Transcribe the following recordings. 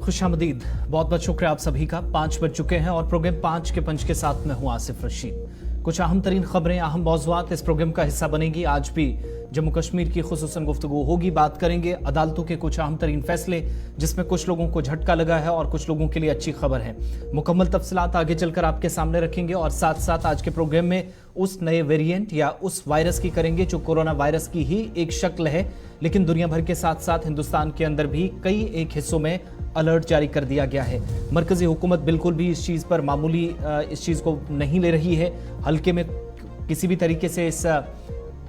खुशामदीद। बहुत बहुत शुक्रिया आप सभी का। 5 बज चुके हैं और प्रोग्राम 5 के पंच के साथ में हूं आसिफ रशीद। कुछ अहम तरीन खबरें, अहम मौज़ूआत इस प्रोग्राम का हिस्सा बनेगी। आज भी जम्मू कश्मीर की खुसूसन गुफ्तगू होगी। बात करेंगे अदालतों के कुछ अहम तरीन फैसले जिसमें कुछ लोगों को झटका लगा है और कुछ लोगों के लिए अच्छी खबर है। मुकम्मल तफसीलात आगे चलकर आपके सामने रखेंगे और साथ साथ आज के प्रोग्राम में उस नए वेरिएंट या उस वायरस की करेंगे जो कोरोना वायरस की ही एक शक्ल है, लेकिन दुनिया भर के साथ साथ हिंदुस्तान के अंदर भी कई एक हिस्सों में अलर्ट जारी कर दिया गया है। मरकजी हुकूमत बिल्कुल भी इस चीज़ पर मामूली इस चीज़ को नहीं ले रही है। हल्के में किसी भी तरीके से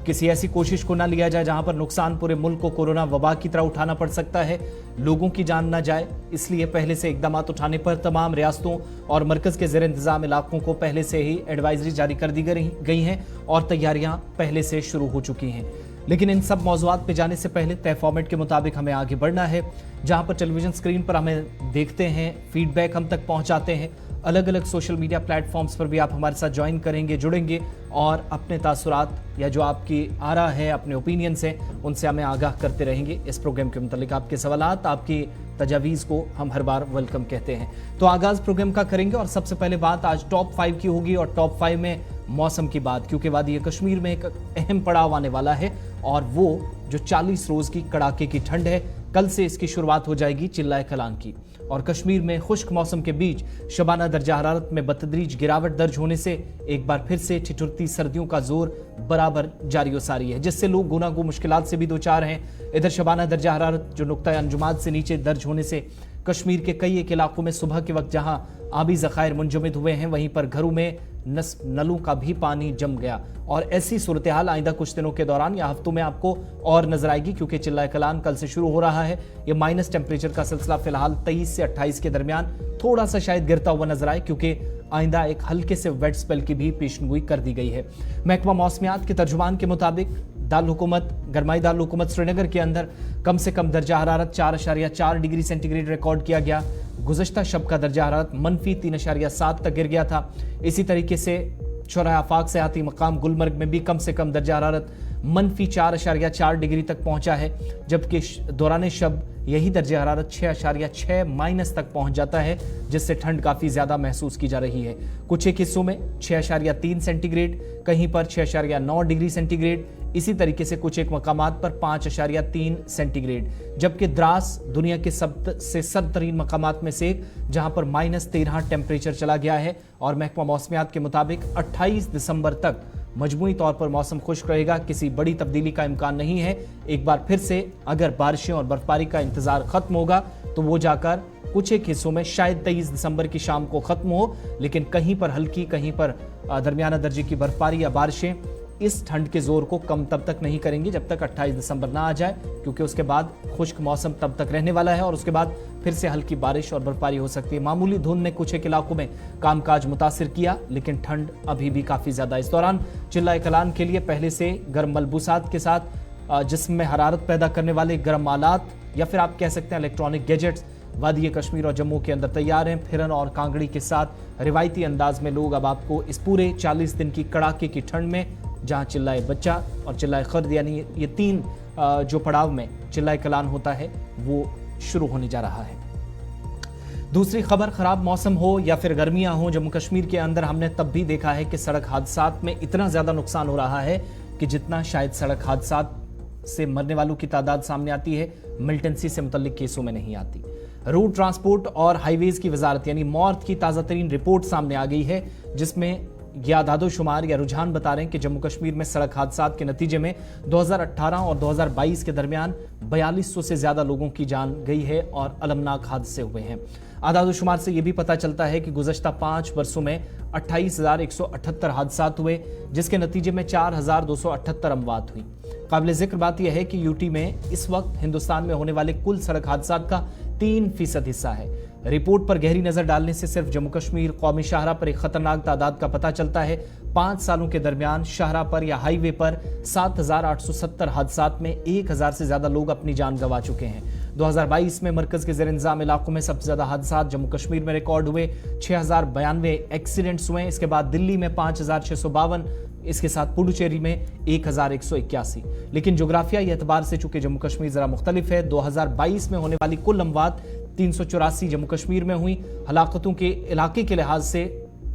किसी ऐसी कोशिश को ना लिया जाए जहां पर नुकसान पूरे मुल्क को कोरोना वबा की तरह उठाना पड़ सकता है, लोगों की जान ना जाए। इसलिए पहले से इकदाम उठाने पर तमाम रियासतों और मरकज के ज़ेर इंतज़ाम इलाकों को पहले से ही एडवाइजरी जारी कर दी गई हैं और तैयारियां पहले से शुरू हो चुकी हैं। लेकिन इन सब मौज़ूआत पे जाने से पहले तय फॉर्मेट के मुताबिक हमें आगे बढ़ना है, जहां पर टेलीविजन स्क्रीन पर हमें देखते हैं, फीडबैक हम तक पहुंचाते हैं। अलग अलग सोशल मीडिया प्लेटफॉर्म्स पर भी आप हमारे साथ ज्वाइन करेंगे, जुड़ेंगे और अपने तासुरात या जो आपकी आरा है, अपने ओपिनियंस हैं, उनसे हमें आगाह करते रहेंगे। इस प्रोग्राम के मुतालिक आपके सवालात, आपकी तजावीज़ को हम हर बार वेलकम कहते हैं। तो आगाज़ प्रोग्राम का करेंगे और सबसे पहले बात आज टॉप 5 की होगी और टॉप 5 में मौसम की बात, क्योंकि वादी कश्मीर में एक अहम पड़ाव आने वाला है और वो जो 40 रोज़ की कड़ाके की ठंड है। कल से इसकी शुरुआत हो जाएगी चिल्लाए कलान की और कश्मीर में खुश्क मौसम के बीच शबाना दर्जा हरारत में बतदरीज गिरावट दर्ज होने से एक बार फिर से ठिठुरती सर्दियों का जोर बराबर जारी व सारी है, जिससे लोग गुनागो मुश्किलात से भी दो चार हैं। इधर शबाना दर्जा हरारत जो नुक्ता अंजुमात से नीचे दर्ज होने से कश्मीर के कई एक इलाकों में सुबह के वक्त जहां आबी ज़खायर मुंजमद हुए हैं, वहीं पर घरों में नलों का भी पानी जम गया और ऐसी सूरत हाल आइंदा कुछ दिनों के दौरान या हफ्तों में आपको और नजर आएगी, क्योंकि चिल्लाए कलान कल से शुरू हो रहा है। ये माइनस टेम्परेचर का सिलसिला फिलहाल 23 से 28 के दरमियान थोड़ा सा शायद गिरता हुआ नजर आए, क्योंकि आइंदा एक हल्के से वेट स्पेल की भी पेशनगोई कर दी गई है। महकमा मौसमियात के तर्जुमान के मुताबिक गरमाई दारुल हुकूमत श्रीनगर के अंदर कम से कम दर्जा हरारत 4.4 डिग्री सेंटीग्रेड रिकॉर्ड किया गया। गुज़श्ता शब का दर्जा हरारत मनफी 3.7 तक गिर गया था। इसी तरीके से शोरा आफाक सेहाती मकाम गुलमर्ग में भी कम से कम दर्जा हरारत मनफी 4.4 डिग्री तक पहुंचा है, जबकि दौरान शब यही दर्जा हरारत 6.6 माइनस तक पहुंच जाता है, जिससे ठंड काफ़ी ज़्यादा महसूस की जा रही है। कुछ एक हिस्सों में 6.3 सेंटीग्रेड, कहीं पर 6.9 डिग्री सेंटीग्रेड, इसी तरीके से कुछ एक मकामात पर 5.3 सेंटीग्रेड, जबकि द्रास दुनिया के सबसे सर्द तरीन मकामात में से एक, जहां पर -13 टेम्परेचर चला गया है। और महकमा मौसमियात के मुताबिक 28 दिसंबर तक मजमूई तौर पर मौसम खुश्क रहेगा, किसी बड़ी तब्दीली का इम्कान नहीं है। एक बार फिर से अगर बारिशें और बर्फबारी का इंतजार खत्म होगा तो वो जाकर कुछ एक हिस्सों में शायद 23 दिसंबर की शाम को खत्म हो, लेकिन कहीं पर हल्की, कहीं पर दरमियाना दर्जे की बर्फबारी या बारिशें इस ठंड के जोर को कम तब तक नहीं करेंगी जब तक 28 दिसंबर ना आ जाए, क्योंकि उसके बाद खुश्क मौसम तब तक रहने वाला है और उसके बाद फिर से हल्की बारिश और बर्फबारी हो सकती है। मामूली धुंध ने कुछ एक इलाकों में कामकाज मुतासिर किया, लेकिन ठंड अभी भी काफ़ी ज़्यादा। इस दौरान चिल्लाए कलान के लिए पहले से गर्म मलबूसात के साथ जिस्म में हरारत पैदा करने वाले गर्म आलात या फिर आप कह सकते हैं इलेक्ट्रॉनिक गैजेट्स वादी कश्मीर और जम्मू के अंदर तैयार हैं। फिरन और कांगड़ी के साथ रिवायती अंदाज में लोग अब आपको इस पूरे 40 दिन की कड़ाके की ठंड में, जहां चिल्लाए बच्चा और चिल्लाए खर्द यानी ये 3 जो पड़ाव में चिल्लाए कलान होता है वो शुरू होने जा रहा है। दूसरी खबर, खराब मौसम हो या फिर गर्मियां हो, जम्मू कश्मीर के अंदर हमने तब भी देखा है कि सड़क हादसात में इतना ज़्यादा नुकसान हो रहा है कि जितना शायद सड़क हादसात से मरने वालों की तादाद सामने आती है, मिलिटेंसी से मुतल्लिक केसों में नहीं आती। रोड ट्रांसपोर्ट और हाईवेज की वजारत यानी मौत की ताज़ा तरीन रिपोर्ट सामने आ गई है, जिसमें यह आदादो शुमार या रुझान बता रहे हैं कि जम्मू कश्मीर में सड़क हादसात के नतीजे में 2018 और 2022 के दरमियान 4200 से ज़्यादा लोगों की जान गई है और अलमनाक हादसे हुए हैं। आदादो शुमार से यह भी पता चलता है कि गुज़श्ता 5 वर्षों में 28,178 हादसात हुए, जिसके नतीजे में 4,278 अमवात हुई। काबिल जिक्र बात यह है कि यूटी में इस वक्त हिंदुस्तान में होने वाले कुल सड़क हादसात का 3% हिस्सा है। रिपोर्ट पर गहरी नजर डालने से सिर्फ जम्मू कश्मीर कौमी शाहरा पर एक खतरनाक तादाद का पता चलता है। 5 सालों के दरमियान शाहरा पर या हाईवे पर 7,870 हादसात में 1,000 से ज्यादा लोग अपनी जान गंवा चुके हैं। 2022 में मरकज के ज़ेर इंतज़ाम इलाकों में सबसे ज्यादा हादसात जम्मू कश्मीर में रिकॉर्ड हुए, 6,092 एक्सीडेंट्स हुए। इसके बाद दिल्ली में 5,652, इसके साथ पुडुचेरी में 1,181। लेकिन जोग्राफियाई एतबार से चूंकि जम्मू कश्मीर जरा मुख्तलिफ है, 2022 में होने वाली कुल अमवात 384 जम्मू कश्मीर में हुई। हलाकतों के इलाके के लिहाज से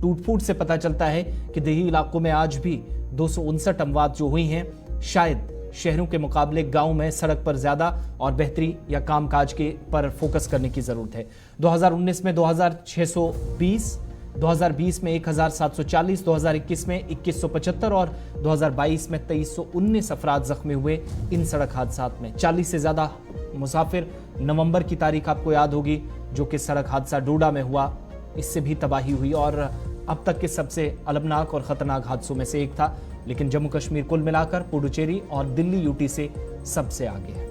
टूट फूट से पता चलता है कि देही इलाकों में आज भी 259 अमवात जो हुई हैं, शायद शहरों के मुकाबले गांव में सड़क पर ज्यादा और बेहतरी या कामकाज के पर फोकस करने की जरूरत है। 2019 में 2620, 2020 में 1740, 2021 में 2175 और 2022 में 2319 अफराद जख्मी हुए इन सड़क हादसात में। 40 से ज्यादा मुसाफिर, नवंबर की तारीख आपको याद होगी जो कि सड़क हादसा डोडा में हुआ, इससे भी तबाही हुई और अब तक के सबसे अलमनाक और खतरनाक हादसों में से एक था। लेकिन जम्मू कश्मीर कुल मिलाकर पुडुचेरी और दिल्ली यूटी से सबसे आगे है।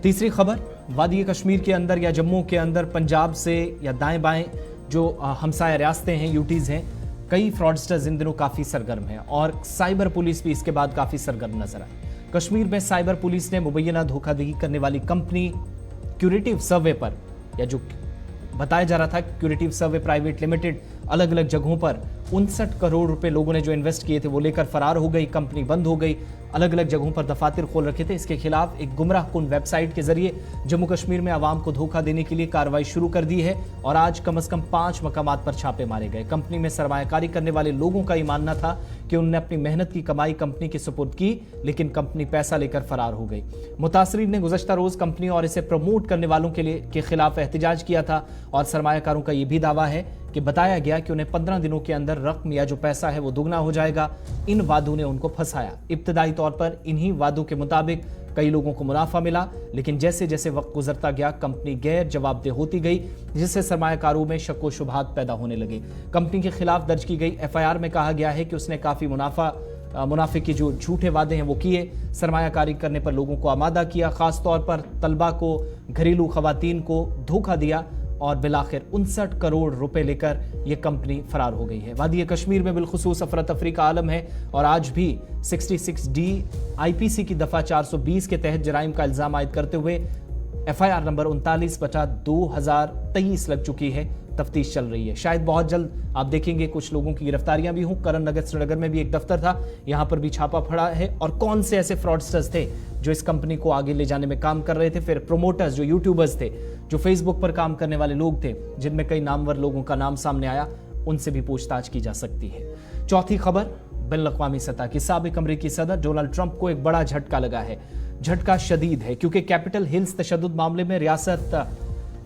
तीसरी खबर, वादी कश्मीर के अंदर या जम्मू के अंदर पंजाब से या दाएं बाएं जो हमसाया रियासतें हैं, यूटीज हैं, कई फ्रॉडस्टर्स इन दिनों काफी सरगर्म हैं और साइबर पुलिस भी इसके बाद काफी सरगर्म नजर आई। कश्मीर में साइबर पुलिस ने मुबैना धोखाधड़ी करने वाली कंपनी क्यूरेटिव सर्वे पर, या जो बताया जा रहा था क्यूरेटिव सर्वे प्राइवेट लिमिटेड, अलग अलग जगहों पर 59 करोड़ रुपए लोगों ने जो इन्वेस्ट किए थे वो लेकर फरार हो गई। कंपनी बंद हो गई, अलग अलग जगहों पर दफातर खोल रखे थे। इसके खिलाफ एक गुमराहकुन वेबसाइट के जरिए जम्मू कश्मीर में आवाम को धोखा देने के लिए कार्रवाई शुरू कर दी है और आज कम से कम 5 मकामात पर छापे मारे गए। कंपनी में सरमायाकारी करने वाले लोगों का ये मानना था कि उन्होंने अपनी मेहनत की कमाई कंपनी के सुपुर्द की, लेकिन कंपनी पैसा लेकर फरार हो गई। मुतासरीन ने गुज़श्ता रोज कंपनी और इसे प्रमोट करने वालों के खिलाफ एहतजाज किया था और सरमायाकारों का यह भी दावा है कि बताया गया कि उन्हें 15 दिनों के अंदर रकम या जो पैसा है वो दुगना हो जाएगा। इन वादों ने उनको फंसाया। इब्तदाई तौर पर इन्हीं वादों के मुताबिक कई लोगों को मुनाफा मिला, लेकिन जैसे जैसे वक्त गुजरता गया कंपनी गैर जवाबदेह होती गई, जिससे सरमायाकारों में शक व शुबहात पैदा होने लगे। कंपनी के खिलाफ दर्ज की गई एफआईआर में कहा गया है कि उसने काफी मुनाफे के जो झूठे वादे हैं वो किए, सरमायाकारी करने पर लोगों को आमादा किया, खासतौर पर तलबा को, घरेलू खवातीन को धोखा दिया और बिलाखिर 59 करोड़ रुपए लेकर यह कंपनी फरार हो गई है। वादी कश्मीर में बिलखुसूस अफरा तफरी का आलम है और आज भी 66D IPC की दफा 420 के तहत जराइम का इल्जाम आयद करते हुए FIR नंबर 39/2023 लग चुकी है। तफ्तीश चल रही है। शायद बहुत जल्द आप देखेंगे कुछ लोगों की गिरफ्तारियां भी हों। करण नगर श्रीनगर में भी एक दफ्तर था, यहां पर भी छापा पड़ा है और कौन से ऐसे फ्रॉडस्टर्स थे जो इस कंपनी को आगे ले जाने में काम कर रहे थे। फिर प्रोमोटर्स जो यूट्यूबर्स थे, जो फेसबुक पर काम करने वाले लोग थे, जिनमें कई नामवर लोगों का नाम सामने आया, उनसे भी पूछताछ की जा सकती है। चौथी खबर, बैनुल अक़वामी सतह की साबिक अमरीकी सदर डोनाल्ड ट्रंप को एक बड़ा झटका लगा है। झटका शदीद है क्योंकि कैपिटल हिल्स तशद्दुद मामले में रियासत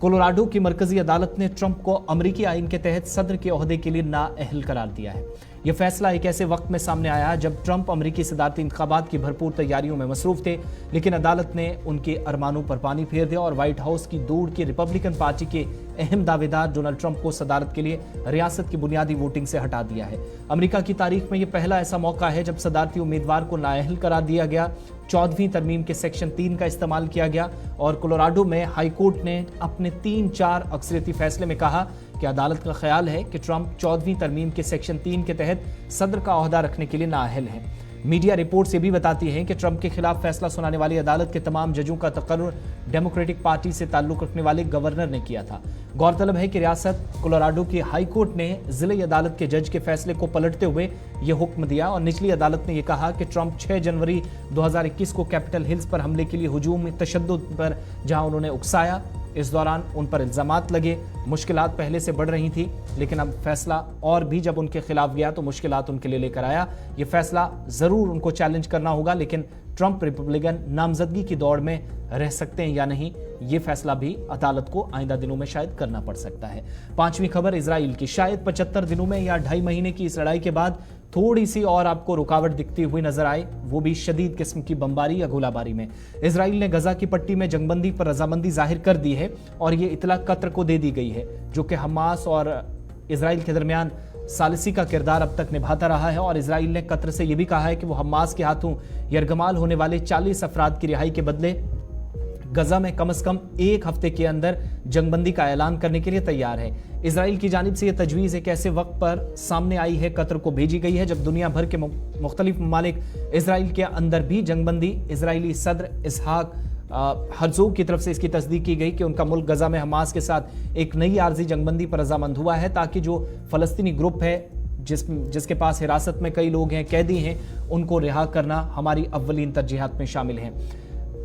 कोलोराडो की मरकजी अदालत ने ट्रंप को अमरीकी आईन के तहत सदर के ओहदे के लिए नाअहल करार दिया है। यह फैसला एक ऐसे वक्त में सामने आया जब ट्रंप अमरीकी सदारती इंतखाबात की भरपूर तैयारियों में मसरूफ थे, लेकिन अदालत ने उनके अरमानों पर पानी फेर दिया और व्हाइट हाउस की दूर की रिपब्लिकन पार्टी के अहम दावेदार डोनाल्ड ट्रंप को सदारत के लिए रियासत की बुनियादी वोटिंग से हटा दिया है। अमेरिका की तारीख में यह पहला ऐसा मौका है जब सदारती उम्मीदवार को नाअहल करार दिया गया। 14वीं तरमीम के सेक्शन 3 का इस्तेमाल किया गया और कोलोराडो में हाई कोर्ट ने अपने 3-4 अक्सरियती फैसले में कहा कि अदालत का ख्याल है कि ट्रंप 14वीं तरमीम के सेक्शन 3 के तहत सदर का ओहदा रखने के लिए नाअहल है। मीडिया रिपोर्ट्स ये भी बताती हैं कि ट्रंप के खिलाफ फैसला सुनाने वाली अदालत के तमाम जजों का तकर्रुर डेमोक्रेटिक पार्टी से ताल्लुक रखने वाले गवर्नर ने किया था। गौरतलब है कि रियासत कोलोराडो की हाई कोर्ट ने जिले अदालत के जज के फैसले को पलटते हुए यह हुक्म दिया और निचली अदालत ने यह कहा कि ट्रंप 6 जनवरी 2021 को कैपिटल हिल्स पर हमले के लिए हुजूम तशद्दुद पर जहां उन्होंने उकसाया, इस दौरान उन पर इल्जामात लगे। मुश्किलात पहले से बढ़ रही थी, लेकिन अब फैसला और भी जब उनके खिलाफ गया तो मुश्किलात उनके लिए लेकर आया। ये फैसला जरूर उनको चैलेंज करना होगा, लेकिन ट्रंप रिपब्लिकन नामजदगी की दौड़ में रह सकते हैं या नहीं, ये फैसला भी अदालत को आइंदा दिनों में शायद करना पड़ सकता है। 5वीं खबर इजराइल की। शायद 75 दिनों में या 2.5 महीने की इस लड़ाई के बाद थोड़ी सी और आपको रुकावट दिखती हुई नजर आए, वो भी शदीद किस्म की बमबारी या गोलाबारी में। इजराइल ने गजा की पट्टी में जंगबंदी पर रजामंदी जाहिर कर दी है और ये इतला कतर को दे दी गई है, जो कि हमास और इजराइल के दरमियान सालिसी का किरदार अब तक निभाता रहा है। और इजराइल ने कतर से यह भी कहा है कि वो हमास के हाथों यरगमाल होने वाले 40 अफराद की रिहाई के बदले गजा में कम से कम 1 हफ्ते के अंदर जंगबंदी का ऐलान करने के लिए तैयार है। इजराइल की जानिब से यह तजवीज़ एक ऐसे वक्त पर सामने आई है, कतर को भेजी गई है, जब दुनिया भर के मुख्तलिफ ममालिक इजराइल के अंदर भी जंगबंदी। इजराइली सदर इसहाक हर्जोग की तरफ से इसकी तस्दीक की गई कि उनका मुल्क गजा में हमास के साथ एक नई आर्जी जंगबंदी पर रजामंद हुआ है, ताकि जो फलस्तीनी ग्रुप है जिसके पास हिरासत में कई लोग हैं, कैदी हैं, उनको रिहा करना हमारी अव्वलीन तरजीहात में शामिल है।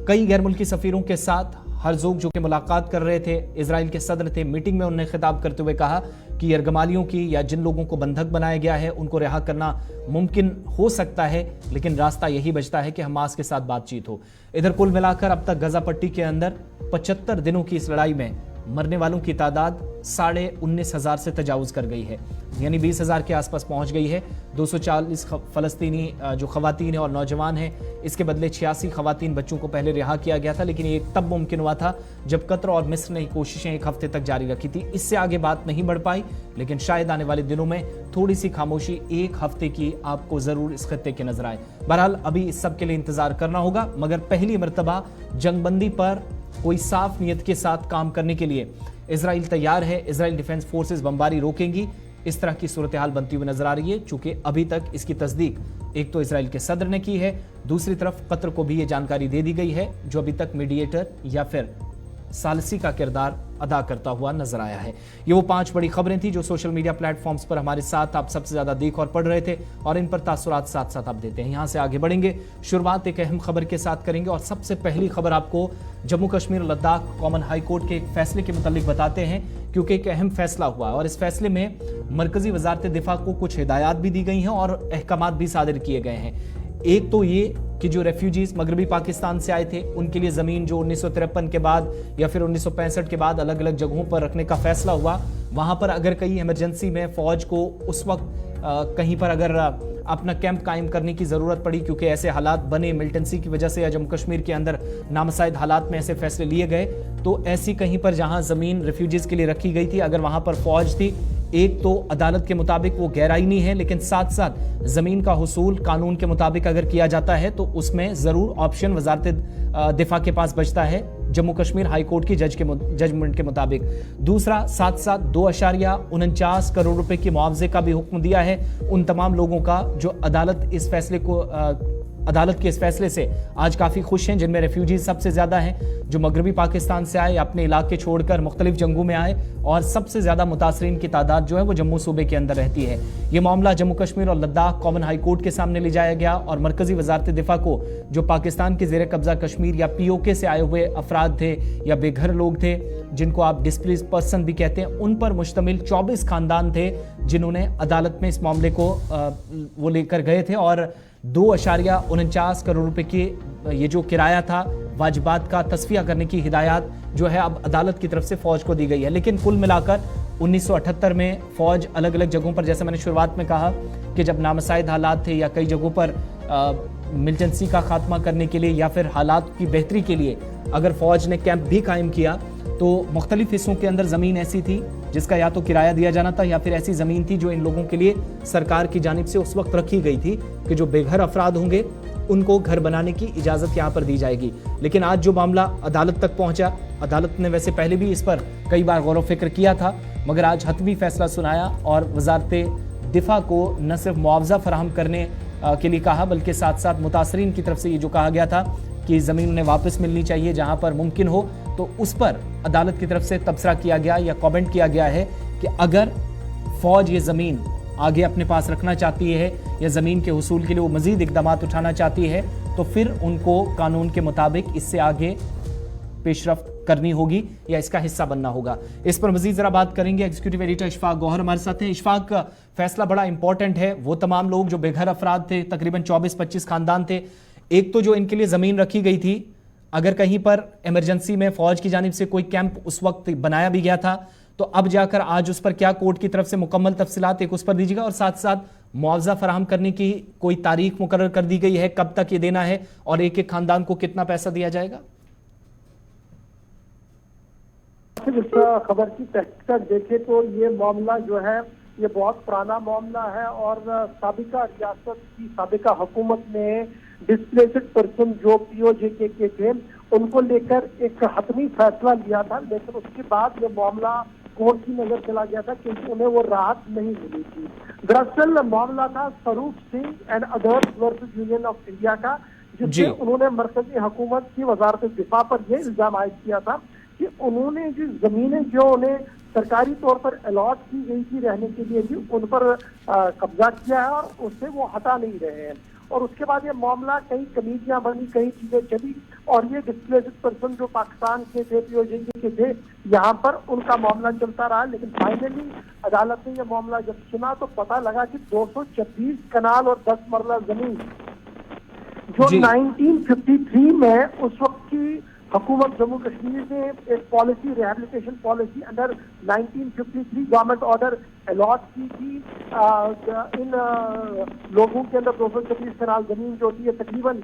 कई गैर मुल्की सफीरों के साथ हरजोग जो कि मुलाकात कर रहे थे, इजराइल के सदर थे। मीटिंग में उन्होंने खिताब करते हुए कहा कि यरगमालियों की या जिन लोगों को बंधक बनाया गया है उनको रिहा करना मुमकिन हो सकता है, लेकिन रास्ता यही बचता है कि हमास के साथ बातचीत हो। इधर कुल मिलाकर अब तक गजा पट्टी के अंदर 75 दिनों की इस लड़ाई में मरने वालों की तादाद 19,500 से तजावुज कर गई है, यानी 20,000 के आसपास पहुंच गई है। 240 फलस्तीनी जो खवातीन हैं और नौजवान हैं, इसके बदले 86 खवातीन बच्चों को पहले रिहा किया गया था, लेकिन ये तब मुमकिन हुआ था जब कतर और मिस्र ने कोशिशें एक हफ्ते तक जारी रखी थी। इससे आगे बात नहीं बढ़ पाई, लेकिन शायद आने वाले दिनों में थोड़ी सी खामोशी एक हफ्ते की आपको जरूर इस खत्ते के नजर आए। बहरहाल अभी इस सब के लिए इंतजार करना होगा, मगर पहली मर्तबा जंगबंदी पर कोई साफ नीयत के साथ काम करने के लिए इजराइल तैयार है। इजराइल डिफेंस फोर्सेस बमबारी रोकेंगी, इस तरह की सूरत हाल बनती हुई नजर आ रही है, चूंकि अभी तक इसकी तस्दीक एक तो इजराइल के सदर ने की है, दूसरी तरफ कतर को भी ये जानकारी दे दी गई है, जो अभी तक मीडिएटर या फिर सालसी का किरदार अदा करता हुआ नजर आया है। ये वो 5 बड़ी खबरें थी जो सोशल मीडिया प्लेटफॉर्म्स पर हमारे साथ आप सबसे ज्यादा देख और पढ़ रहे थे, और इन पर तासुरात साथ साथ आप देते हैं। यहां से आगे बढ़ेंगे, शुरुआत एक अहम खबर के साथ करेंगे, और सबसे पहली खबर आपको Jammu Kashmir Ladakh common high court के एक फैसले के मुतालिक बताते हैं, क्योंकि एक अहम फैसला हुआ और इस फैसले में मरकजी वजारत दिफा को कुछ हिदायत भी दी गई हैं और अहकामात भी सादिर किए गए हैं। एक तो ये कि जो रेफ्यूजीज मगरबी पाकिस्तान से आए थे उनके लिए जमीन जो 1953 के बाद या फिर 1965 के बाद अलग अलग जगहों पर रखने का फैसला हुआ, वहां पर अगर कहीं इमरजेंसी में फौज को उस वक्त कहीं पर अगर अपना कैंप कायम करने की जरूरत पड़ी, क्योंकि ऐसे हालात बने मिलिटेंसी की वजह से या जम्मू कश्मीर के अंदर नामसाइद हालात में ऐसे फैसले लिए गए, तो ऐसी कहीं पर जहां जमीन रेफ्यूजीज के लिए रखी गई थी, अगर वहां पर फौज थी, एक तो अदालत के मुताबिक वो गैरआईनी है, लेकिन साथ साथ जमीन का हुसूल कानून के मुताबिक अगर किया जाता है तो उसमें जरूर ऑप्शन वजारत दिफा के पास बचता है जम्मू कश्मीर हाई कोर्ट की जजमेंट के मुताबिक। दूसरा, साथ साथ 2.49 करोड़ रुपए की मुआवजे का भी हुक्म दिया है उन तमाम लोगों का जो अदालत के इस फैसले से आज काफी खुश हैं, जिनमें रेफ्यूजीज सबसे ज्यादा हैं, जो मगरबी पाकिस्तान से आए, अपने इलाके छोड़कर मुख्तलिफ जंगों में आए, और सबसे ज्यादा मुतासरीन की तादाद जो है वो जम्मू सूबे के अंदर रहती है। ये मामला जम्मू कश्मीर और लद्दाख कॉमन हाई कोर्ट के सामने ले जाया गया, और मरकजी वजारत दिफा को जो पाकिस्तान के जेर कब्जा कश्मीर या POK से आए हुए अफराद थे या बेघर लोग थे, जिनको आप डिस्प्लेस्ड पर्सन भी कहते हैं, उन पर मुश्तमिल 24 खानदान थे जिन्होंने अदालत में इस मामले को वो लेकर गए थे, और 2.49 करोड़ रुपए की ये जो किराया था वाजिबात का तस्फिया करने की हिदायत जो है अब अदालत की तरफ से फौज को दी गई है। लेकिन कुल मिलाकर 1978 में फौज अलग अलग जगहों पर, जैसे मैंने शुरुआत में कहा कि जब नामसाइद हालात थे या कई जगहों पर मिलिटेंसी का खात्मा करने के लिए या फिर हालात की बेहतरी के लिए अगर फौज ने कैंप भी कायम किया, तो मुख्तलिफ हिस्सों के अंदर ज़मीन ऐसी थी जिसका या तो किराया दिया जाना था या फिर ऐसी ज़मीन थी जो इन लोगों के लिए सरकार की जानिब से उस वक्त रखी गई थी कि जो बेघर अफराद होंगे उनको घर बनाने की इजाज़त यहाँ पर दी जाएगी। लेकिन आज जो मामला अदालत तक पहुँचा, अदालत ने वैसे पहले भी इस पर कई बार गौर व फिक्र किया था, मगर आज हतमी फैसला सुनाया और वजारत दिफा को न सिर्फ मुआवजा फराहम करने के लिए कहा, बल्कि साथ साथ मुतासरीन की तरफ से ये जो कहा गया था कि ज़मीन उन्हें वापस मिलनी चाहिए जहाँ पर मुमकिन हो, तो उस पर अदालत की तरफ से तबसरा किया गया या कमेंट किया गया है कि अगर फौज ये ज़मीन आगे अपने पास रखना चाहती है या ज़मीन के हुसूल के लिए वो मज़ीद इक़दाम उठाना चाहती है, तो फिर उनको कानून के मुताबिक इससे आगे पेशरफ्त करनी होगी या इसका हिस्सा बनना होगा। इस पर मज़ीद ज़रा बात करेंगे। एग्जीक्यूटिव एडिटर इशफाक गौहर हमारे साथ हैं। इशफाक, फैसला बड़ा इंपॉर्टेंट है। वो तमाम लोग जो बेघर अफराद थे, तकरीबन 24-25 खानदान थे, एक तो जो इनके लिए ज़मीन रखी गई थी, अगर कहीं पर इमरजेंसी में फौज की जानिब से कोई कैंप उस वक्त बनाया भी गया था, तो अब जाकर आज उस पर क्या कोर्ट की तरफ से मुकम्मल तफसीलात एक उस पर दीजिएगा, और साथ साथ मुआवजा फराहम करने की कोई तारीख मुकर्रर कर दी गई है, कब तक ये देना है और एक एक खानदान को कितना पैसा दिया जाएगा? इस खबर की तहकीकात देखें तो ये मामला जो है ये बहुत पुराना मामला है, और साबिका रियासत की साबिका हुकूमत ने डिस्प्लेस्ड पर्सन जो POK के थे उनको लेकर एक हतमी फैसला लिया था, लेकिन उसके बाद ये मामला कोर्ट की नजर चला गया था क्योंकि उन्हें वो राहत नहीं मिली थी। दरअसल मामला था Swaroop Singh and others versus union of India का, जिसमें उन्होंने मरकजी हुकूमत की वजारत दिफा पर यह इल्जाम आयद किया था कि उन्होंने जो जमीनें जो उन्हें सरकारी तौर पर अलॉट की गई थी रहने के लिए भी उन पर कब्जा किया है और उससे वो हटा नहीं रहे हैं। اور اس کے بعد یہ معاملہ کئی کمیٹیاں بنی, کئی چیزیں چلی, اور یہ ڈسپلیسڈ پرسن جو پاکستان کے تھے, پی او جے کے تھے, یہاں پر ان کا معاملہ چلتا رہا. لیکن فائنلی عدالت نے یہ معاملہ جب سنا تو پتہ لگا کہ 226 کنال اور 10 مرلہ زمین جو 1953 میں اس وقت کی حکومت جموں کشمیر نے ایک policy, rehabilitation policy under 1953 government order allot کی تھی, ان لوگوں کے اندر 226 کنال زمین جو ہوتی ہے تقریباً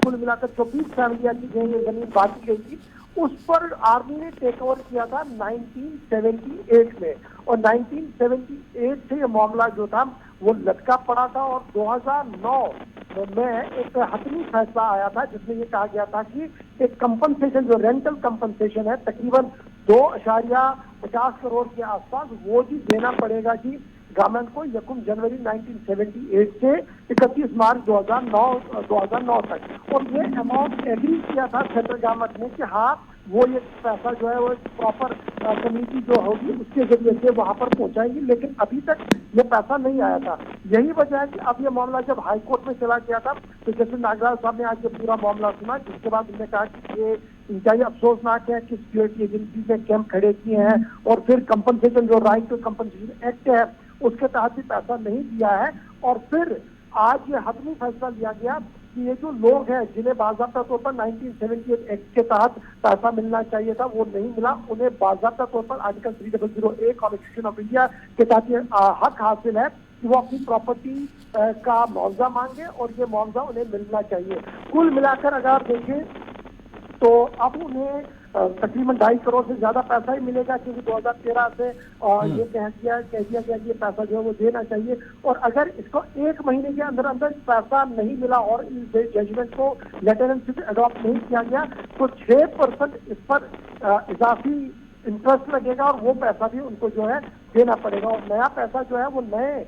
کل ملا کر 24 فیملیاں کی جو یہ زمین بانٹی گئی تھی, اس پر آرمی نے ٹیک اوور کیا تھا 1978 میں, اور 1978 سے یہ معاملہ جو تھا وہ لٹکا پڑا تھا. اور 2009 میں ایک حتمی فیصلہ آیا تھا جس میں یہ کہا گیا تھا کہ ایک کمپنسیشن جو رینٹل کمپنسیشن ہے تقریباً 2.50 کروڑ کے آس پاس وہ جی دینا پڑے گا جی گورنمنٹ کو 1 جنوری 1978 سے 31 مارچ 2009 تک. اور یہ اماؤنٹ ایگری کیا تھا سینٹرل گورنمنٹ نے کہ ہاں وہ یہ پیسہ جو ہے وہ پراپر کمیٹی جو ہوگی اس کے ذریعے سے وہاں پر پہنچائیں گی, لیکن ابھی تک یہ پیسہ نہیں آیا تھا. یہی وجہ ہے کہ اب یہ معاملہ جب ہائی کورٹ میں چلا گیا تھا تو جسٹس ناگرال صاحب نے آج یہ پورا معاملہ سنا, جس کے بعد انہوں نے کہا کہ یہ انتہائی افسوسناک ہے کہ سیکورٹی ایجنسی نے کیمپ کھڑے کیے ہیں اور پھر کمپنسیشن جو رائٹ ٹو کمپنسیشن ایکٹ ہے اس کے تحت بھی پیسہ نہیں دیا ہے. اور پھر آج یہ حتمی فیصلہ لیا گیا کہ یہ جو لوگ ہیں جنہیں باضابطہ طور پر 1978 ایکٹ کے تحت پیسہ ملنا چاہیے تھا وہ نہیں ملا, انہیں باضابطہ طور پر آرٹیکل 3001 کانسٹیٹیوشن آف انڈیا کے تحت حق حاصل ہے کہ وہ اپنی پراپرٹی کا معاوضہ مانگے اور یہ معاوضہ انہیں ملنا چاہیے. کل ملا کر اگر آپ دیکھیں تو اب انہیں تقریباً 2.5 کروڑ سے زیادہ پیسہ ہی ملے گا, کیونکہ 2013 سے یہ کہہ دیا گیا کہ یہ پیسہ جو ہے وہ دینا چاہیے. اور اگر اس کو 1 مہینے کے اندر اندر پیسہ نہیں ملا اور اس ججمنٹ کو لیٹرنسی سے اڈاپٹ نہیں کیا گیا تو 6% اس پر اضافی انٹرسٹ لگے گا اور وہ پیسہ بھی ان کو جو ہے دینا پڑے گا. اور نیا پیسہ جو ہے وہ نئے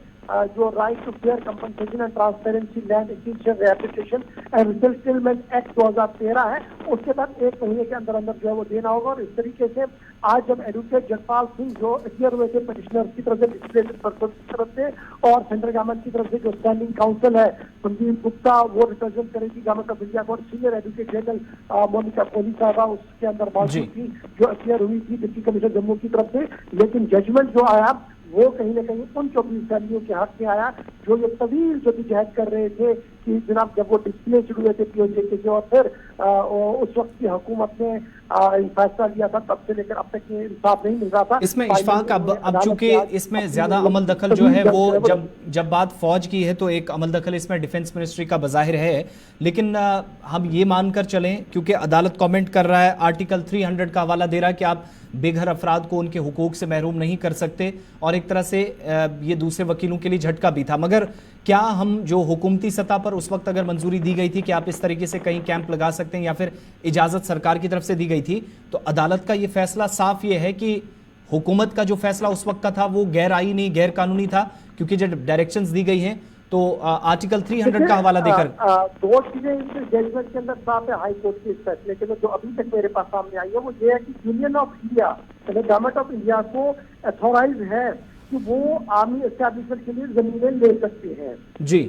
جو right to fair compensation and transparency land acquisition rehabilitation and resettlement act 2013 ہے, اس کے تحت 1 مہینے کے اندر اندر جو ہے وہ دینا ہوگا. اور اس طریقے سے آج جب ایڈوکیٹ جگپال سنگھ جو اپیئر ہوئے تھے پٹیشنر کی طرف سے, ڈسپلیسڈ پرسن کی طرف سے, اور سینٹرل گورنمنٹ کی طرف سے جو اسٹینڈنگ کاؤنسل ہے سندیپ گپتا وہ ریپرزینٹ کرے گی گورنمنٹ آف انڈیا کو, senior advocate general Monica Kohli صاحبہ اس کے اندر موجود تھی جو اپیئر ہوئی تھی ڈپٹی کمشنر جموں کی طرف سے. لیکن ججمنٹ جو آیا وہ کہیں نہ کہیں ان 24 فیملیوں کے حق میں آیا جو یہ طویل جدوجہد کر رہے تھے کہ جناب جب وہ ڈسپلیسڈ ہوئے تھے پی او جے کے سے, اور پھر اس وقت کی حکومت نے فیصلہ لیا تھا, تب سے لے کر اب تک یہ انصاف نہیں مل رہا تھا. اس میں اشفاق اب چونکہ اس میں زیادہ عمل دخل جو ہے وہ جب بات فوج کی ہے تو ایک عمل دخل اس میں ڈیفنس منسٹری کا بظاہر ہے, لیکن ہم یہ مان کر چلیں کیونکہ عدالت کامنٹ کر رہا ہے, آرٹیکل 300 کا حوالہ دے رہا ہے کہ آپ بے گھر افراد کو ان کے حقوق سے محروم نہیں کر سکتے, اور ایک طرح سے یہ دوسرے وکیلوں کے لیے جھٹکا بھی تھا. مگر کیا ہم جو حکومتی سطح پر اس وقت اگر منظوری دی گئی تھی کہ آپ اس طریقے سے کہیں کیمپ لگا سکتے ہیں یا پھر اجازت سرکار کی طرف سے دی گئی تھی, تو عدالت کا یہ فیصلہ صاف یہ ہے کہ حکومت کا جو فیصلہ اس وقت کا تھا وہ غیر آئینی غیر قانونی تھا, کیونکہ جب ڈائریکشنز دی گئی ہیں تو آرٹیکل 300 کا حوالہ دے کر 2 چیزیں اس ججمنٹ کے اندر صاف ہے ہائی کورٹ کے اس فیصلے کے, جو ابھی تک میرے پاس سامنے آئی ہے وہ یہ ہے کہ یونین آف انڈیا یعنی گورنمنٹ آف انڈیا کو اتھورائز ہے کہ وہ آرمی اسٹیبلشمنٹ کے لیے زمینیں لے سکتے ہیں. جی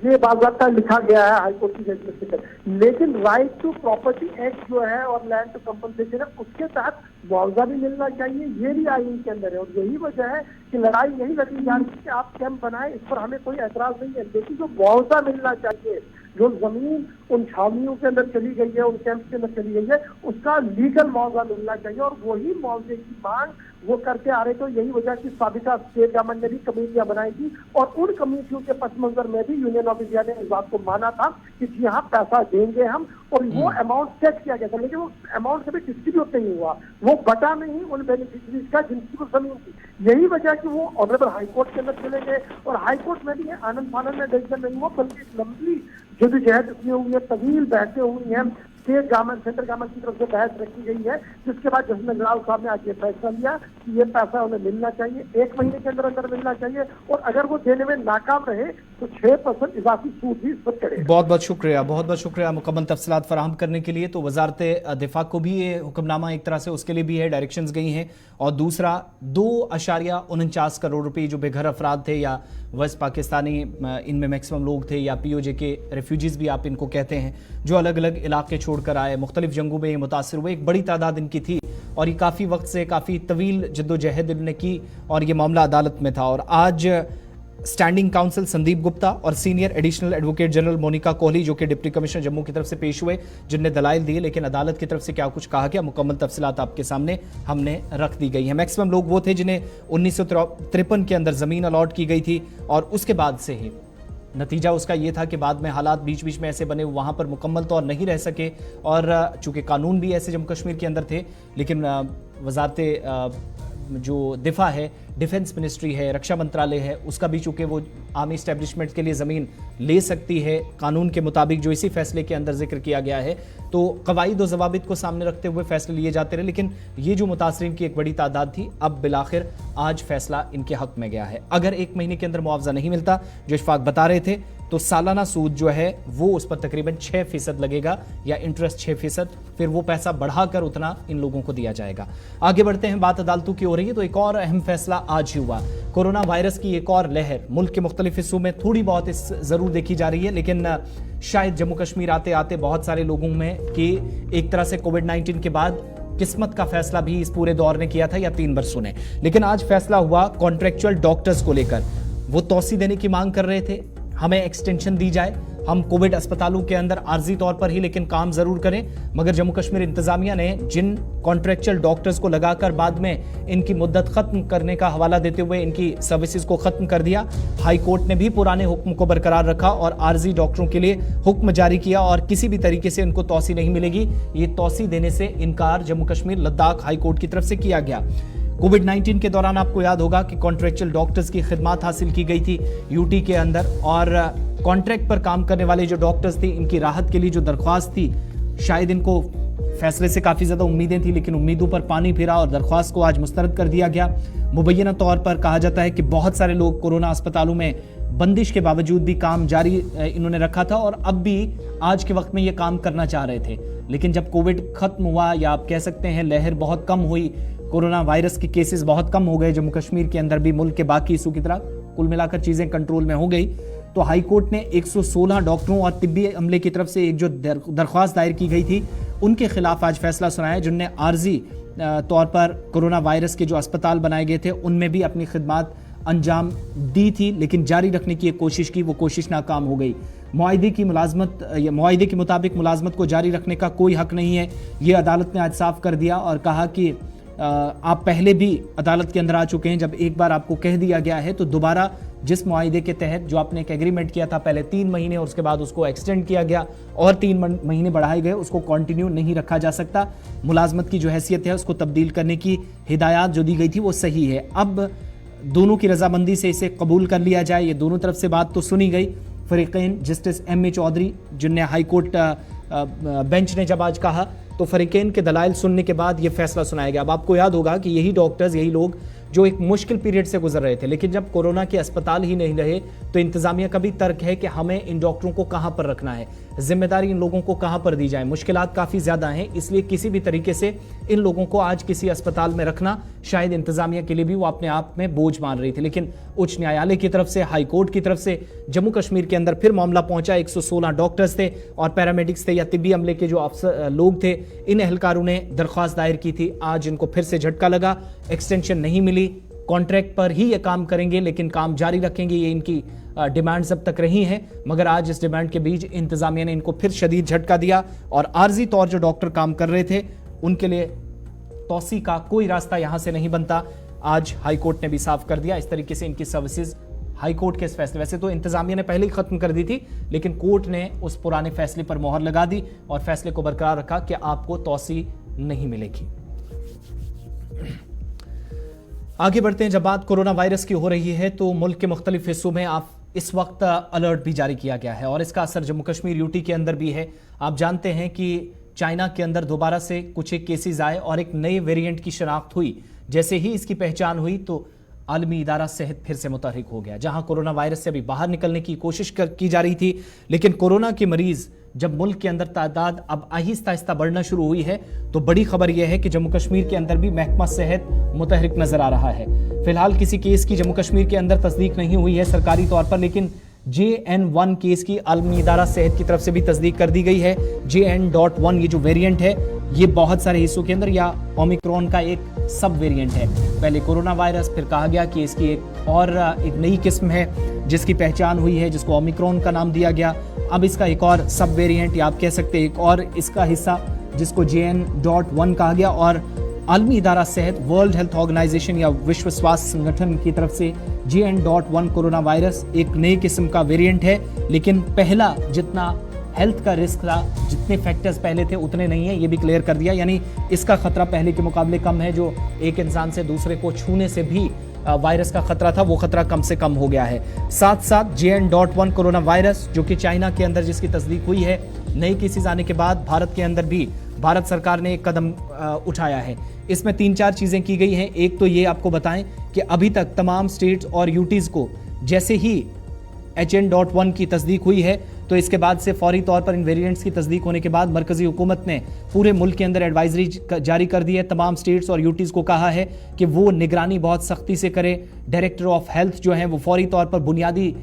یہ باضابطہ لکھا گیا ہے ہائی کورٹ کی ججمنٹ کے تحت, لیکن رائٹ ٹو پراپرٹی ایکٹ جو ہے اور لینڈ ٹو کمپنسیشن ہے اس کے تحت معاوضہ بھی ملنا چاہیے, یہ بھی آئین کے اندر ہے. اور یہی وجہ ہے کہ لڑائی یہی لڑی جا رہی ہے کہ آپ کیمپ بنائیں, اس پر ہمیں کوئی اعتراض نہیں ہے, لیکن جو معاوضہ ملنا چاہیے, جو زمین ان چھاونیوں کے اندر چلی گئی ہے, ان کیمپ کے اندر چلی گئی ہے, اس کا لیگل معاوضہ ملنا چاہیے. اور وہی معاوضے کی مانگ وہ کرتے آ رہے. تو یہی وجہ کی سابقہ اسٹیٹ گورنمنٹ نے بھی کمیٹیاں بنائی تھی, اور ان کمیٹیوں کے پس منظر میں بھی یونین آف انڈیا نے اس بات کو مانا تھا کہ یہاں پیسہ دیں گے ہم, اور وہ اماؤنٹ سیٹ کیا گیا تھا. لیکن وہ اماؤنٹ کبھی ڈسٹریبیوٹ نہیں ہوا, وہ بٹا نہیں ان بینیفیشریز کا جن کی وہ زمین تھی. یہی وجہ کہ وہ آنریبل ہائی کورٹ کے اندر چلے گئے, اور ہائی کورٹ میں بھی آنند فانند میں ڈیسیژن نہیں ہوا, بلکہ لمبی جدوجہد اس میں ہوئی ہے, طویل بحثیں ہوئی ہیں सेंट्रल गवर्नमेंट की तरफ से बहस रखी गई है, जिसके बाद जस्टिस नगराल साहब ने आज ये फैसला लिया कि ये पैसा उन्हें मिलना चाहिए, 1 महीने के अंदर अंदर मिलना चाहिए, और अगर वो देने में नाकाम रहे तो 6% इजाफी सूद भी इस पर चढ़े। बहुत बहुत शुक्रिया मुकम्मल तफसीलात फराहम करने के लिए। तो वजारत दिफा को भी ये हुक्मनामा एक तरह से उसके लिए भी है, डायरेक्शंस गई हैं, और दूसरा 2.49 करोड़ रुपए जो बेघर अफराद थे या वेस्ट पाकिस्तानी, इनमें मैक्सिमम लोग थे, या POJ के रेफ्यूजीज भी आप इनको कहते हैं, जो अलग अलग इलाके छोड़कर आए, मुख्तलिफ जंगों में ये मुतासर हुए, एक बड़ी तादाद इनकी थी, और ये काफ़ी वक्त से काफ़ी तवील जद्दोजहद इन्होंने की, और ये मामला अदालत में था। और आज स्टैंडिंग काउंसिल संदीप गुप्ता और senior additional advocate general Monika Kohli, जो कि डिप्टी कमिश्नर जम्मू की तरफ से पेश हुए, जिनने दलाइल दिए, लेकिन अदालत की तरफ से क्या कुछ कहा गया, मुकम्मल तफसीलात आपके सामने हमने रख दी गई है। मैक्सिमम लोग वो थे जिन्हें 1953 के अंदर ज़मीन अलॉट की गई थी, और उसके बाद से ही नतीजा उसका ये था कि बाद में हालात बीच बीच में ऐसे बने, वहाँ पर मुकम्मल तौर नहीं रह सके, और चूँकि कानून भी ऐसे जम्मू कश्मीर के अंदर थे, लेकिन वजारत जो दिफा है, डिफेंस मिनिस्ट्री है, रक्षा मंत्रालय है, उसका भी चूँकि वो आर्मी इस्टेब्लिशमेंट के लिए ज़मीन ले सकती है कानून के मुताबिक, जो इसी फैसले के अंदर जिक्र किया गया है, तो कवायद और ज़वाबित को सामने रखते हुए फैसले लिए जाते रहे। लेकिन ये जो मुतासरीन की एक बड़ी तादाद थी, अब बिलाखिर आज फैसला इनके हक में गया है। अगर 1 महीने के अंदर मुआवजा नहीं मिलता, जो इशफाक बता रहे थे, तो सालाना सूद जो है वो उस पर तकरीबन 6% लगेगा, या इंटरेस्ट 6%, फिर वो पैसा बढ़ाकर उतना इन लोगों को दिया जाएगा। आगे बढ़ते हैं, बात अदालतों की हो रही है, तो एक और अहम फैसला आज ही हुआ। कोरोना वायरस की एक और लहर मुल्क के मुख्तलिफ हिस्सों में थोड़ी बहुत जरूर देखी जा रही है, लेकिन शायद जम्मू कश्मीर आते आते बहुत सारे लोगों में कि एक तरह से कोविड-19 के बाद किस्मत का फैसला भी इस पूरे दौर ने किया था, या 3 बरसों ने। लेकिन आज फैसला हुआ कॉन्ट्रेक्चुअल डॉक्टर्स को लेकर। वो तौसी देने की मांग कर रहे थे, हमें एक्सटेंशन दी जाए, हम कोविड अस्पतालों के अंदर आर्जी तौर पर ही लेकिन काम जरूर करें। मगर जम्मू कश्मीर इंतजामिया ने जिन कॉन्ट्रेक्चुअल डॉक्टर्स को लगाकर बाद में इनकी मुद्दत खत्म करने का हवाला देते हुए इनकी सर्विसेज को खत्म कर दिया, हाई कोर्ट ने भी पुराने हुक्म को बरकरार रखा और आर्जी डॉक्टरों के लिए हुक्म जारी किया, और किसी भी तरीके से इनको तौसी नहीं मिलेगी। ये तौसी देने से इनकार जम्मू कश्मीर लद्दाख हाई कोर्ट की तरफ से किया गया। कोविड-19 के दौरान आपको याद होगा कि कॉन्ट्रेक्चुअल डॉक्टर्स की खिदमत हासिल की गई थी यूटी के अंदर, और कॉन्ट्रैक्ट पर काम करने वाले जो डॉक्टर्स थे, इनकी राहत के लिए जो दरख्वास्त थी, शायद इनको फैसले से काफ़ी ज़्यादा उम्मीदें थी, लेकिन उम्मीदों पर पानी फिरा और दरख्वास्त को आज मुस्तरद कर दिया गया। मुबैना तौर पर कहा जाता है कि बहुत सारे लोग कोरोना अस्पतालों में बंदिश के बावजूद भी काम जारी इन्होंने रखा था, और अब भी आज के वक्त में ये काम करना चाह रहे थे। लेकिन जब कोविड खत्म हुआ, या आप कह सकते हैं लहर बहुत कम हुई, कोरोना वायरस के केसेस बहुत कम हो गए जम्मू कश्मीर के अंदर भी, मुल्क के बाकी हिस्सों की तरह, कुल मिलाकर चीज़ें कंट्रोल में हो गई, तो हाई कोर्ट ने 116 डॉक्टरों और तिब्बी अमले की तरफ से एक जो दरख्वास्त दायर की गई थी, उनके खिलाफ आज फैसला सुनाया, जिनने आर्जी तौर पर कोरोना वायरस के जो अस्पताल बनाए गए थे उनमें भी अपनी खिदमत अंजाम दी थी, लेकिन जारी रखने की एक कोशिश की, वो कोशिश नाकाम हो गई। मुआहिदे के मुताबिक मुलाजमत को जारी रखने का कोई हक नहीं है, ये अदालत ने आज साफ कर दिया, और कहा कि आप पहले भी अदालत के अंदर आ चुके हैं। जब एक बार आपको कह दिया गया है तो दोबारा जिस मुआहिदे के तहत जो आपने एक एग्रीमेंट किया था, पहले 3 महीने और उसके बाद उसको एक्सटेंड किया गया और 3 महीने बढ़ाए गए, उसको कंटिन्यू नहीं रखा जा सकता। मुलाजमत की जो हैसियत है उसको तब्दील करने की हिदायत जो दी गई थी वो सही है। अब दोनों की रजामंदी से इसे कबूल कर लिया जाए, ये दोनों तरफ से बात तो सुनी गई। फरीकैन जस्टिस M.A. चौधरी, जिनने हाई कोर्ट बेंच ने जब आज कहा, तो फरीकैन के दलाइल सुनने के बाद ये फैसला सुनाया गया। अब आपको याद होगा कि यही डॉक्टर्स, यही लोग जो एक मुश्किल पीरियड से गुजर रहे थे, लेकिन जब कोरोना के अस्पताल ही नहीं रहे तो इंतजामिया का भी तर्क है कि हमें इन डॉक्टरों को कहां पर रखना है, जिम्मेदारी इन लोगों को कहां पर दी जाए। मुश्किलात काफ़ी ज़्यादा हैं, इसलिए किसी भी तरीके से इन लोगों को आज किसी अस्पताल में रखना शायद इंतजामिया के लिए भी वो अपने आप में बोझ मान रही थी। लेकिन उच्च न्यायालय की तरफ से, हाई कोर्ट की तरफ से जम्मू कश्मीर के अंदर फिर मामला पहुंचा। 116 डॉक्टर्स थे और पैरामेडिक्स थे या तिब्बी अमले के जो अफसर लोग थे, इन एहलकारों ने दरख्वास्त दायर की थी। आज इनको फिर से झटका लगा, एक्सटेंशन नहीं मिली, कॉन्ट्रैक्ट पर ही ये काम करेंगे लेकिन काम जारी रखेंगे, ये इनकी डिमांड्स अब तक रही हैं। मगर आज इस डिमांड के बीच इंतजामिया ने इनको फिर शदीद झटका दिया और आर्जी तौर जो डॉक्टर काम कर रहे थे उनके लिए तौसी का कोई रास्ता यहां से नहीं बनता। आज हाई कोर्ट ने भी साफ कर दिया। इस तरीके से इनकी सर्विसेज हाई कोर्ट के इस फैसले, वैसे तो इंतजामिया ने पहले ही खत्म कर दी थी, लेकिन कोर्ट ने उस पुराने फैसले पर मोहर लगा दी और फैसले को बरकरार रखा कि आपको तौसी नहीं मिलेगी। आगे बढ़ते हैं। जब बात कोरोना वायरस की हो रही है तो मुल्क के मुख्तलिफ हिस्सों में आप इस वक्त अलर्ट भी जारी किया गया है और इसका असर जम्मू कश्मीर यूटी के अंदर भी है। आप जानते हैं कि चाइना के अंदर दोबारा से कुछ एक केसेस आए और एक नए वेरिएंट की शनाख्त हुई। जैसे ही इसकी पहचान हुई तो आलमी इदारा सेहत फिर से मुतहरिक हो गया। जहां कोरोना वायरस से अभी बाहर निकलने की कोशिश की जा रही थी, लेकिन कोरोना के मरीज जब मुल्क के अंदर तादाद अब आहिस्ता आहिस्ता बढ़ना शुरू हुई है, तो बड़ी खबर यह है कि जम्मू कश्मीर के अंदर भी महकमा सेहत मुतहरिक नजर आ रहा है। फिलहाल किसी केस की जम्मू कश्मीर के अंदर तस्दीक नहीं हुई है सरकारी तौर पर, लेकिन JN1 केस की आलमी इदारा सेहत की तरफ से भी तस्दीक कर दी गई है। JN.1 ये जो वेरिएंट है, ये बहुत सारे हिस्सों के अंदर या ओमिक्रॉन का एक सब वेरिएंट है। पहले कोरोना वायरस, फिर कहा गया कि इसकी एक नई किस्म है जिसकी पहचान हुई है, जिसको ओमिक्रॉन का नाम दिया गया। अब इसका एक और सब वेरिएंट या आप कह सकते हैं एक और इसका हिस्सा जिसको JN.1 कहा गया। और आलमी इदारा सेहत वर्ल्ड हेल्थ ऑर्गेनाइजेशन या विश्व स्वास्थ्य संगठन की तरफ से JN.1 कोरोना वायरस एक नई किस्म का वेरिएंट है, लेकिन पहला जितना हेल्थ का रिस्क था, जितने फैक्टर्स पहले थे उतने नहीं है, ये भी क्लियर कर दिया। यानी इसका खतरा पहले के मुकाबले कम है। जो एक इंसान से दूसरे को छूने से भी वायरस का खतरा था, वो खतरा कम से कम हो गया है। साथ साथ JN.1 कोरोना वायरस जो कि चाइना के अंदर जिसकी तस्दीक हुई है, नए केसेस आने के बाद भारत के अंदर भी भारत सरकार ने एक कदम उठाया है। इसमें 3-4 चीजें की गई हैं। एक तो ये आपको बताएं कि अभी तक तमाम स्टेट्स और यूटीज को जैसे ही HN.1 की तस्दीक हुई है, तो इसके बाद से फौरी तौर पर इन वेरिएंट्स की तस्दीक होने के बाद मरकजी हुकूमत ने पूरे मुल्क के अंदर एडवाइजरी जारी कर दी है। तमाम स्टेट्स और यूटीज को कहा है कि वो निगरानी बहुत सख्ती से करें। डायरेक्टर ऑफ हेल्थ जो हैं वो फौरी तौर पर बुनियादी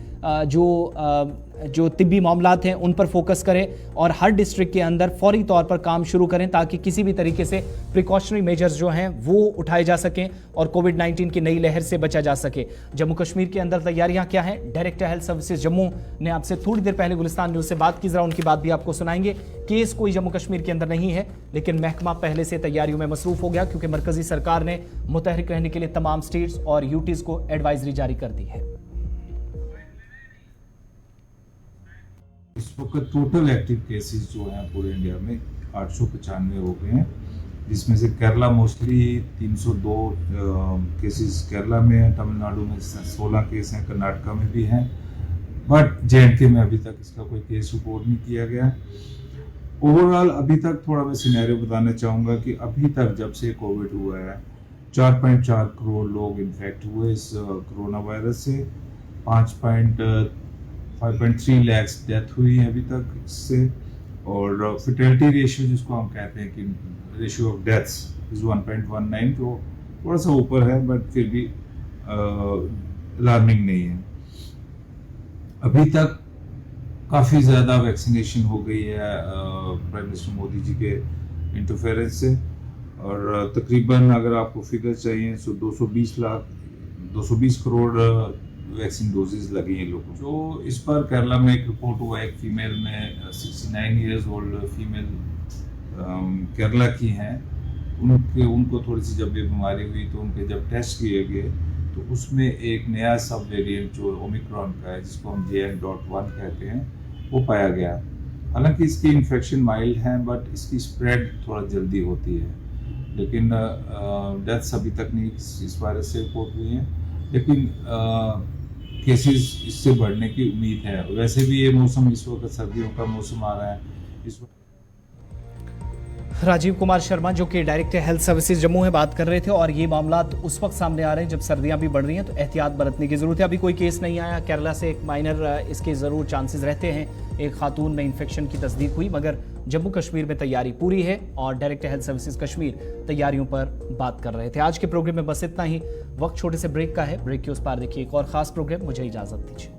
जो तिब्बी मामलात हैं उन पर फोकस करें और हर डिस्ट्रिक्ट के अंदर फौरी तौर पर काम शुरू करें ताकि किसी भी तरीके से प्रिकॉशनरी मेजर्स जो हैं वो उठाए जा सकें और कोविड-19 की नई लहर से बचा जा सके। जम्मू कश्मीर के अंदर तैयारियां क्या हैं? डायरेक्टर हेल्थ सर्विसेज जम्मू ने आपसे थोड़ी देर पहले गुलिस्तान न्यूज़ से बात की, जरा उनकी बात भी आपको सुनाएंगे। केस कोई जम्मू कश्मीर के अंदर नहीं है, लेकिन महकमा पहले से तैयारियों में मसरूफ हो गया क्योंकि मरकजी सरकार ने मुतहरिक रहने के लिए तमाम स्टेट्स और यूटीज को एडवाइजरी जारी कर दी है। इस वक्त टोटल एक्टिव केसेस जो हैं पूरे इंडिया में 895 हो गए हैं, जिसमें से केरला मोस्टली 302 केसेस केरला में है, तमिलनाडु में 16 केस हैं, कर्नाटका में भी हैं, बट JNK में अभी तक इसका कोई केस रिपोर्ट नहीं किया गया। ओवरऑल अभी तक थोड़ा मैं सिनेरियो बताना चाहूँगा कि अभी तक जब से कोविड हुआ है 4.4 करोड़ लोग इन्फेक्ट हुए इस कोरोना वायरस से, 5.3 लाख डेथ हुई है अभी तक इससे, और फर्टिलिटी रेशियो जिसको हम कहते हैं कि रेशियो ऑफ डेथ्स इज 1.19, तो थोड़ा सा ऊपर है बट फिर भी अलार्मिंग नहीं है। अभी तक काफ़ी ज़्यादा वैक्सीनेशन हो गई है प्राइम मिनिस्टर मोदी जी के इंटरफेरेंस से, और तकरीबन अगर आपको फिगर चाहिए तो 220 करोड़ वैक्सीन डोजेज लगी हैं लोगों को। जो इस पर केरला में एक रिपोर्ट हुआ है, एक फीमेल में 69 ईयर्स ओल्ड फीमेल केरला की हैं, उनको थोड़ी सी जब ये बीमारी हुई तो उनके जब टेस्ट किए गए तो उसमें एक नया सब वेरिएंट जो ओमिक्रॉन का है जिसको हम JN.1 कहते हैं वो पाया गया। हालांकि इसकी इन्फेक्शन माइल्ड है बट इसकी स्प्रेड थोड़ा जल्दी होती है, लेकिन डेथ्स अभी तक नहीं इस वायरस से रिपोर्ट हुई हैं, लेकिन केसेस इससे बढ़ने की उम्मीद है। वैसे भी ये मौसम इस वक्त सर्दियों का मौसम आ रहा है इस वक्त। राजीव कुमार शर्मा जो कि डायरेक्टर हेल्थ सर्विसेज जम्मू में बात कर रहे थे, और ये मामलात उस वक्त सामने आ रहे हैं जब सर्दियां भी बढ़ रही हैं तो एहतियात बरतने की जरूरत है। अभी कोई केस नहीं आया केरला से, एक माइनर इसके ज़रूर चांसेस रहते हैं, एक खातून में इन्फेक्शन की तस्दीक हुई, मगर जम्मू कश्मीर में तैयारी पूरी है और डायरेक्टर हेल्थ सर्विसेज कश्मीर तैयारियों पर बात कर रहे थे। आज के प्रोग्राम में बस इतना ही। वक्त छोटे से ब्रेक का है, ब्रेक के उस पार देखिए एक और खास प्रोग्राम। मुझे इजाज़त दीजिए।